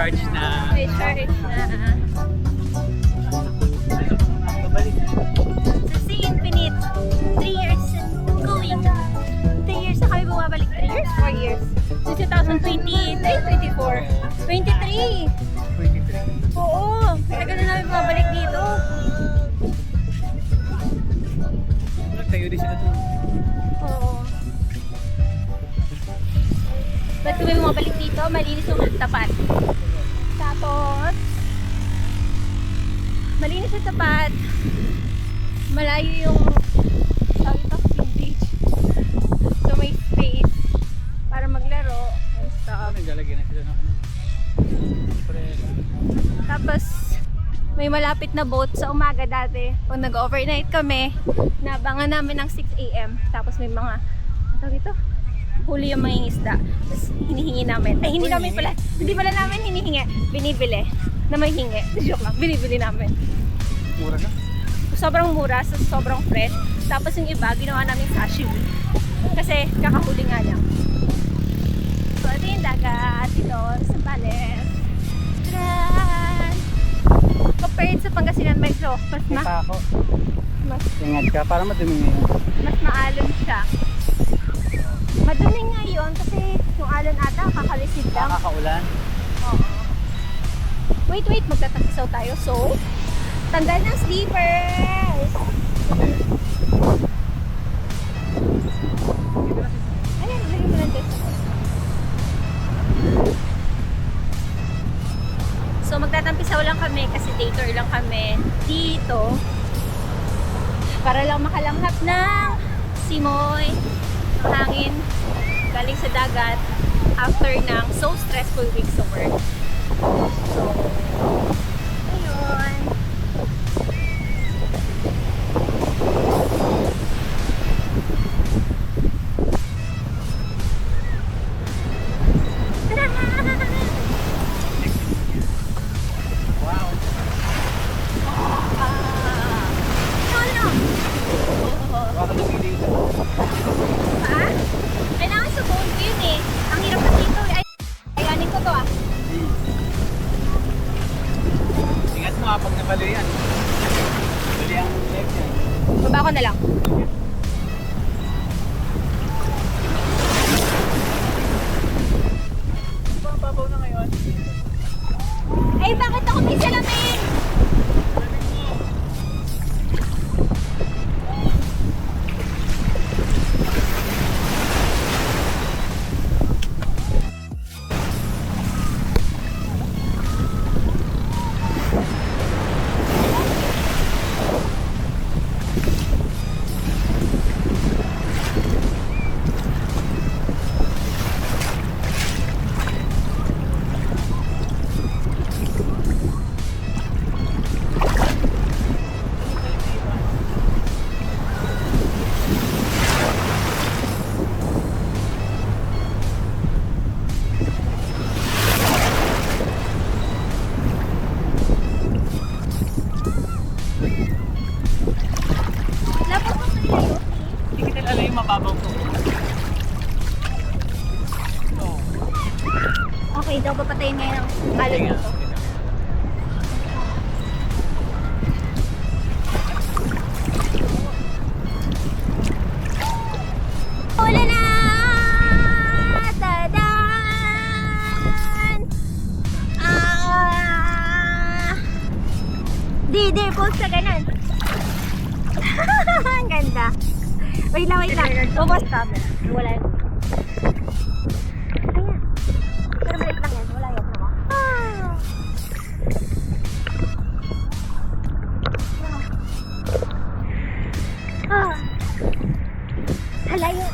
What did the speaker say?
charge na. May charge na. Sa Sea Infinite, 3 years going. 3 years na kami bumabalik. 3 years? 4 years. Since 2023, 24. 23! 23. Oo! Tagal na namin bumabalik dito. Nagtayo din sila doon. Oo. Ba't kami bumabalik dito? Malinis yung tapat. Tapos, malinis yung tapat. Malayo yung sabi ito, yung beach. So may space para maglaro and stuff. Naglalagyan na sila ng ano. Tapos, may malapit na boat sa umaga dati. Kung nag-overnight kami, nabangan namin ng 6 AM. Tapos may mga, ano tawag ito? Huli yung mga isda. Tapos hinihingi namin. Ay, hindi namin pala. Hindi pala namin hinihingi. Binibili. Na may hingi. Joke lang. Binibili namin. Mura na? Sobrang mura, sobrang fresh. Tapos yung iba, ginawa namin sashimi. Kasi kakahuli nga lang. So, ito yung dagat. Ito, Zambales. Tran! Compared sa Pangasinan, medyo mas Ingat ka, para madumi ngayon. mas maalon siya. Madumi ngayon kasi yung alon ata kakalisid lang. Kakaulan. Oo. Wait, magtatakisaw tayo. So, tanggal ng sleepers! Ayan, lagyan mo lang dito. So, magtatampisaw lang kami kasi day tour lang kami dito. Para lang makalanghap ng simoy, ng hangin, galing sa dagat after ng so stressful week sa work. So, ayun. Wow. Ano? Baka lumili ito. Ha? Kailangan sa phone ko yun eh. Ang hirap na dito eh. Ayanin ko to ah. Ingat mo pag nabali yan. Bali ang leg yan. Baba ko na lang. Papabaw na ngayon. Ay, bakit ako may salamin? Hindi kita alala yung mababaw ko. Oo. Okay, daw papatayin ngayon ang alon Nga. ko. Wala na! Tadan! Di, post sa ganun. Ang ganda. Wait lang. Post ka. Wala yun. Ayan. Pero balik lang yan. Wala yun. Hala yun.